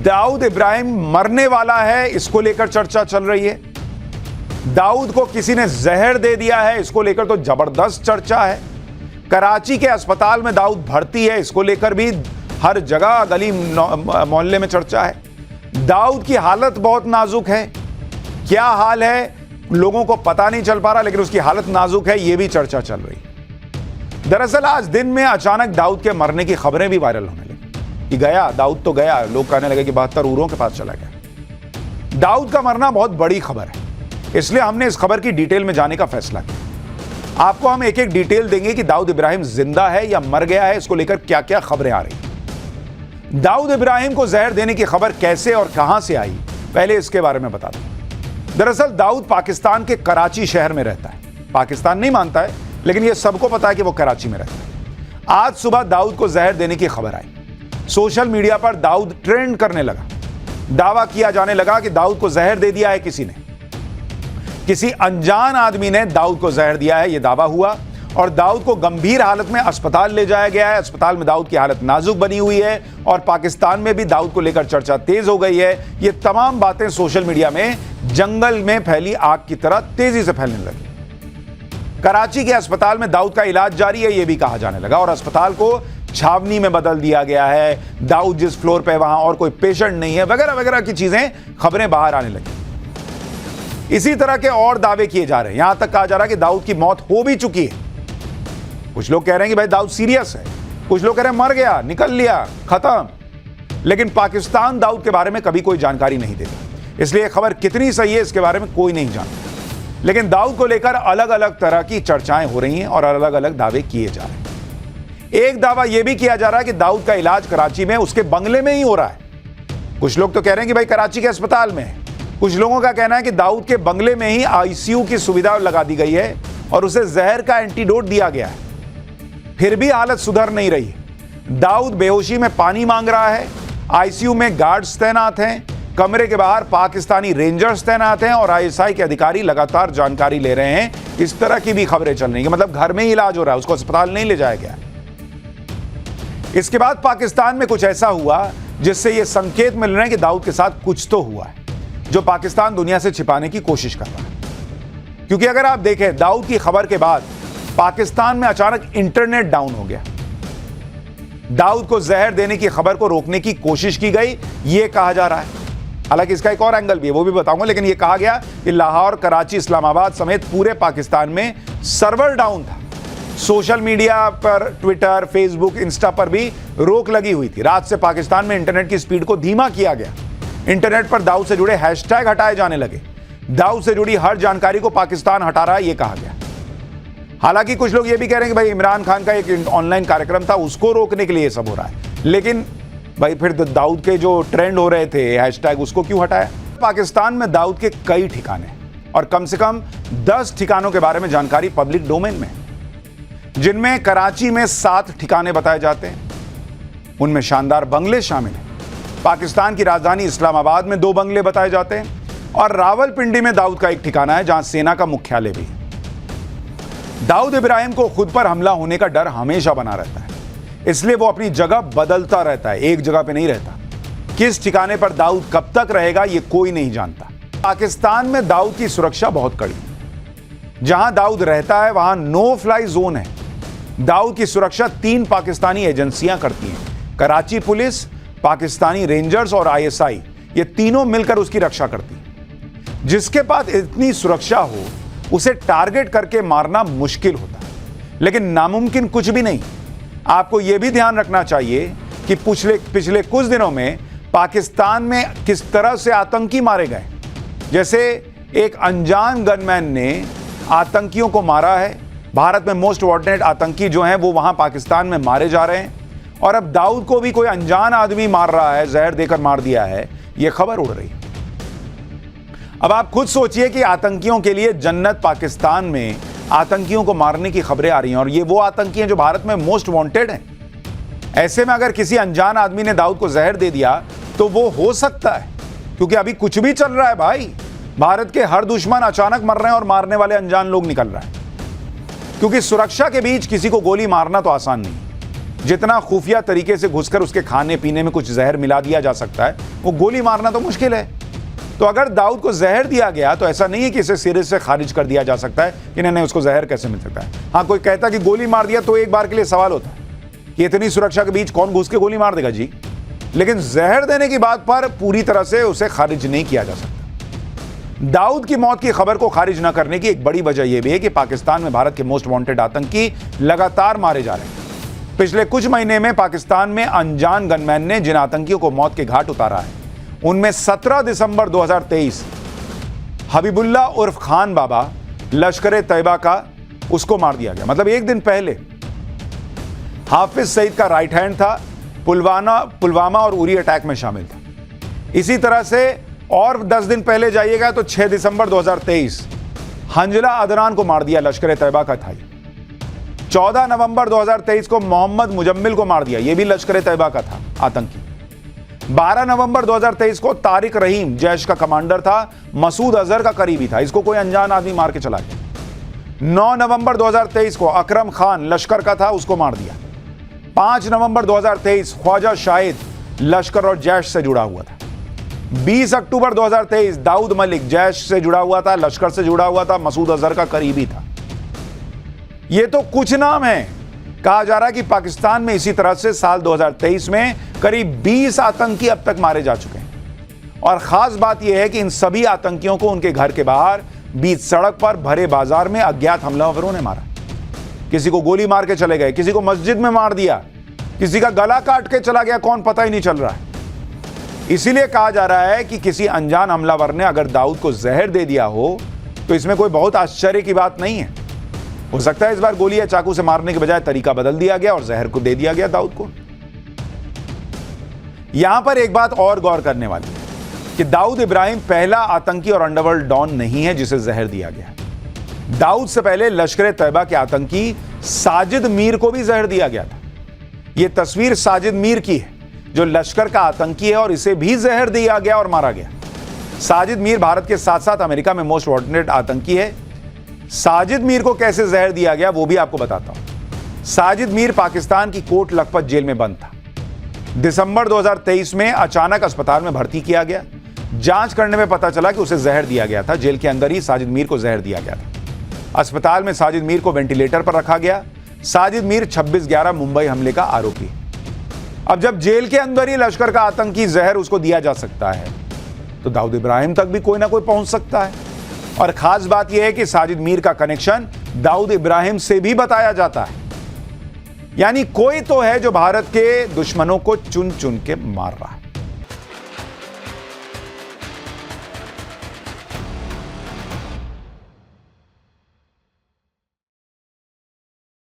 दाऊद इब्राहिम मरने वाला है, इसको लेकर चर्चा चल रही है। दाऊद को किसी ने जहर दे दिया है, इसको लेकर तो जबरदस्त चर्चा है। कराची के अस्पताल में दाऊद भर्ती है, इसको लेकर भी हर जगह गली मोहल्ले में चर्चा है। दाऊद की हालत बहुत नाजुक है, क्या हाल है लोगों को पता नहीं चल पा रहा, लेकिन उसकी हालत नाजुक है, यह भी चर्चा चल रही है। दरअसल आज दिन में अचानक दाऊद के मरने की खबरें भी वायरल होने लगी कि गया दाऊद, तो गया, लोग कहने लगे कि 72 ऊरों के पास चला गया। दाऊद का मरना बहुत बड़ी खबर है, इसलिए हमने इस खबर की डिटेल में जाने का फैसला किया। आपको हम एक एक डिटेल देंगे कि दाऊद इब्राहिम जिंदा है या मर गया है, इसको लेकर क्या क्या खबरें आ रही। दाऊद इब्राहिम को जहर देने की खबर कैसे और कहां से आई, पहले इसके बारे में बता दूं। दरअसल दाऊद पाकिस्तान के कराची शहर में रहता है। पाकिस्तान नहीं मानता है, लेकिन यह सबको पता है कि वो कराची में रहता है। आज सुबह दाऊद को जहर देने की खबर आई। सोशल मीडिया पर दाऊद ट्रेंड करने लगा। दावा किया जाने लगा कि दाऊद को जहर दे दिया है किसी ने, किसी अनजान आदमी ने दाऊद को जहर दिया है, यह दावा हुआ और दाऊद को गंभीर हालत में अस्पताल ले जाया गया है। अस्पताल में दाऊद की हालत नाजुक बनी हुई है और पाकिस्तान में भी दाऊद को लेकर चर्चा तेज हो गई है। ये तमाम बातें सोशल मीडिया में जंगल में फैली आग की तरह तेजी से फैलने लगी। कराची के अस्पताल में दाऊद का इलाज जारी है, यह भी कहा जाने लगा और अस्पताल को छावनी में बदल दिया गया है। दाऊद जिस फ्लोर पे वहां और कोई पेशेंट नहीं है, वगैरह वगैरह की चीजें, खबरें बाहर आने लगी। इसी तरह के और दावे किए जा रहे हैं, यहां तक कहा जा रहा है कि दाऊद की मौत हो भी चुकी है। कुछ लोग कह रहे हैं कि भाई दाऊद सीरियस है, कुछ लोग कह रहे हैं मर गया, निकल लिया, खत्म। लेकिन पाकिस्तान दाऊद के बारे में कभी कोई जानकारी नहीं देता, इसलिए खबर कितनी सही है इसके बारे में कोई नहीं जानता। लेकिन दाऊद को लेकर अलग अलग तरह की चर्चाएं हो रही हैं और अलग अलग दावे किए जा रहे हैं। एक दावा यह भी किया जा रहा है कि दाऊद का इलाज कराची में उसके बंगले में ही हो रहा है। कुछ लोग तो कह रहे हैं कि भाई कराची के अस्पताल में है, कुछ लोगों का कहना है कि दाऊद के बंगले में ही आईसीयू की सुविधा लगा दी गई है और उसे जहर का एंटीडोट दिया गया है, फिर भी हालत सुधर नहीं रही। दाऊद बेहोशी में पानी मांग रहा है, आईसीयू में गार्ड्स तैनात हैं, कमरे के बाहर पाकिस्तानी रेंजर्स तैनात हैं और आईएसआई के अधिकारी लगातार जानकारी ले रहे हैं। इस तरह की भी खबरें चल रही हैं, मतलब घर में ही इलाज हो रहा है, उसको अस्पताल नहीं ले जाया गया। इसके बाद पाकिस्तान में कुछ ऐसा हुआ जिससे यह संकेत मिल रहे हैं कि दाऊद के साथ कुछ तो हुआ है, जो पाकिस्तान दुनिया से छिपाने की कोशिश कर रहा है। क्योंकि अगर आप देखें, दाऊद की खबर के बाद पाकिस्तान में अचानक इंटरनेट डाउन हो गया। दाऊद को जहर देने की खबर को रोकने की कोशिश की गई, यह कहा जा रहा है। हालांकि इसका एक और एंगल भी है, वो भी बताऊंगा, लेकिन यह कहा गया कि लाहौर, कराची, इस्लामाबाद समेत पूरे पाकिस्तान में सर्वर डाउन था। सोशल मीडिया पर, ट्विटर, फेसबुक, इंस्टा पर भी रोक लगी हुई थी। रात से पाकिस्तान में इंटरनेट की स्पीड को धीमा किया गया। इंटरनेट पर दाऊद से जुड़े हैशटैग हटाए जाने लगे। दाऊद से जुड़ी हर जानकारी को पाकिस्तान हटा रहा है, यह कहा गया। हालांकि कुछ लोग यह भी कह रहे हैं कि भाई इमरान खान का एक ऑनलाइन कार्यक्रम था, उसको रोकने के लिए यह सब हो रहा है। लेकिन भाई फिर दाऊद के जो ट्रेंड हो रहे थे हैशटैग, उसको क्यों हटाया? पाकिस्तान में दाऊद के कई ठिकाने और कम से कम 10 ठिकानों के बारे में जानकारी पब्लिक डोमेन में, जिनमें कराची में 7 ठिकाने बताए जाते हैं। उनमें शानदार बंगले शामिल हैं। पाकिस्तान की राजधानी इस्लामाबाद में 2 बंगले बताए जाते हैं और रावलपिंडी में दाऊद का एक ठिकाना है, जहां सेना का मुख्यालय भी है। दाऊद इब्राहिम को खुद पर हमला होने का डर हमेशा बना रहता है, इसलिए वो अपनी जगह बदलता रहता है, एक जगह पे नहीं रहता। किस ठिकाने पर दाऊद कब तक रहेगा, ये कोई नहीं जानता। पाकिस्तान में दाऊद की सुरक्षा बहुत कड़ी है। जहां दाऊद रहता है वहां नो फ्लाई जोन है। दाऊद की सुरक्षा 3 पाकिस्तानी एजेंसियां करती हैं, कराची पुलिस, पाकिस्तानी रेंजर्स और आईएसआई। ये तीनों मिलकर उसकी रक्षा करती हैं। जिसके पास इतनी सुरक्षा हो, उसे टारगेट करके मारना मुश्किल होता है, लेकिन नामुमकिन कुछ भी नहीं। आपको यह भी ध्यान रखना चाहिए कि पिछले कुछ दिनों में पाकिस्तान में किस तरह से आतंकी मारे गए। जैसे एक अनजान गनमैन ने आतंकियों को मारा है। भारत में मोस्ट वांटेड आतंकी जो हैं वो वहां पाकिस्तान में मारे जा रहे हैं, और अब दाऊद को भी कोई अनजान आदमी मार रहा है, जहर देकर मार दिया है, यह खबर उड़ रही है। अब आप खुद सोचिए कि आतंकियों के लिए जन्नत पाकिस्तान में आतंकियों को मारने की खबरें आ रही हैं, और ये वो आतंकी हैं जो भारत में मोस्ट वांटेड हैं। ऐसे में अगर किसी अनजान आदमी ने दाऊद को जहर दे दिया तो वो हो सकता है, क्योंकि अभी कुछ भी चल रहा है भाई। भारत के हर दुश्मन अचानक मर रहे हैं और मारने वाले अनजान लोग निकल रहे हैं, क्योंकि सुरक्षा के बीच किसी को गोली मारना तो आसान नहीं। जितना खुफिया तरीके से घुसकर उसके खाने पीने में कुछ जहर मिला दिया जा सकता है, वो गोली मारना तो मुश्किल है। तो अगर दाऊद को जहर दिया गया तो ऐसा नहीं है कि इसे सिरे से खारिज कर दिया जा सकता है कि नहीं उसको जहर कैसे मिल सकता है। हाँ, कोई कहता कि गोली मार दिया तो एक बार के लिए सवाल होता है कि इतनी सुरक्षा के बीच कौन घुस के गोली मार देगा जी। लेकिन जहर देने की बात पर पूरी तरह से उसे खारिज नहीं किया जा सकता। दाऊद की मौत की खबर को खारिज न करने की एक बड़ी वजह यह भी है कि पाकिस्तान में भारत के मोस्ट वांटेड आतंकी लगातार मारे जा रहे हैं। पिछले कुछ महीने में पाकिस्तान में अनजान गनमैन ने जिन आतंकियों को मौत के घाट उतारा है, उनमें 17 दिसंबर 2023 हबीबुल्ला उर्फ खान बाबा लश्कर तैयबा का उसको मार दिया गया। मतलब एक दिन पहले हाफिज सईद का राइट हैंड था, पुलवामा और उरी अटैक में शामिल था। इसी तरह से और 10 दिन पहले जाइएगा तो 6 दिसंबर 2023 हंजला अदनान को मार दिया, लश्कर तैयबा का था। 14 नवंबर 2023 को मोहम्मद मुजम्मिल को मार दिया, यह भी लश्कर तैयबा का था आतंकी। 12 नवंबर 2023 को तारिक रहीम जैश का कमांडर था, मसूद अजहर का करीबी था, इसको कोई अनजान आदमी मार के चला गया। 9 नवंबर 2023 को अकरम खान लश्कर का था, उसको मार दिया। 5 नवंबर 2023 ख्वाजा शाहिद लश्कर और जैश से जुड़ा हुआ था। 20 अक्टूबर 2023 दाऊद मलिक जैश से जुड़ा हुआ था, लश्कर से जुड़ा हुआ था, मसूद अजहर का करीबी था। ये तो कुछ नाम है। कहा जा रहा है कि पाकिस्तान में इसी तरह से साल 2023 में करीब 20 आतंकी अब तक मारे जा चुके हैं। और खास बात यह है कि इन सभी आतंकियों को उनके घर के बाहर बीच सड़क पर भरे बाजार में अज्ञात हमलावरों ने मारा। किसी को गोली मार के चले गए, किसी को मस्जिद में मार दिया, किसी का गला काट के चला गया, कौन पता ही नहीं चल रहा है। इसीलिए कहा जा रहा है कि किसी अनजान हमलावर ने अगर दाऊद को जहर दे दिया हो तो इसमें कोई बहुत आश्चर्य की बात नहीं है। हो सकता है इस बार गोली या चाकू से मारने के बजाय तरीका बदल दिया गया और जहर को दे दिया गया दाऊद को। यहां पर एक बात और गौर करने वाली है कि दाऊद इब्राहिम पहला आतंकी और अंडरवर्ल्ड डॉन नहीं है जिसे जहर दिया गया। दाऊद से पहले लश्कर तैयबा के आतंकी साजिद मीर को भी जहर दिया गया था। यह तस्वीर साजिद मीर की है जो लश्कर का आतंकी है और इसे भी जहर दिया गया और मारा गया। साजिद मीर भारत के साथ साथ अमेरिका में मोस्ट वांटेड आतंकी है। साजिद मीर को कैसे जहर दिया गया वो भी आपको बताता हूं। साजिद मीर पाकिस्तान की कोट लखपत जेल में बंद था। दिसंबर 2023 में अचानक अस्पताल में भर्ती किया गया। जांच करने में पता चला कि उसे जहर दिया गया था। जेल के अंदर ही साजिद मीर को जहर दिया गया था। अस्पताल में साजिद मीर को वेंटिलेटर पर रखा गया। साजिद मीर 26/11 मुंबई हमले का आरोपी है। अब जब जेल के अंदर ही लश्कर का आतंकी जहर उसको दिया जा सकता है तो दाऊद इब्राहिम तक भी कोई ना कोई पहुंच सकता है। और खास बात यह है कि साजिद मीर का कनेक्शन दाऊद इब्राहिम से भी बताया जाता है। यानी कोई तो है जो भारत के दुश्मनों को चुन चुन के मार रहा है।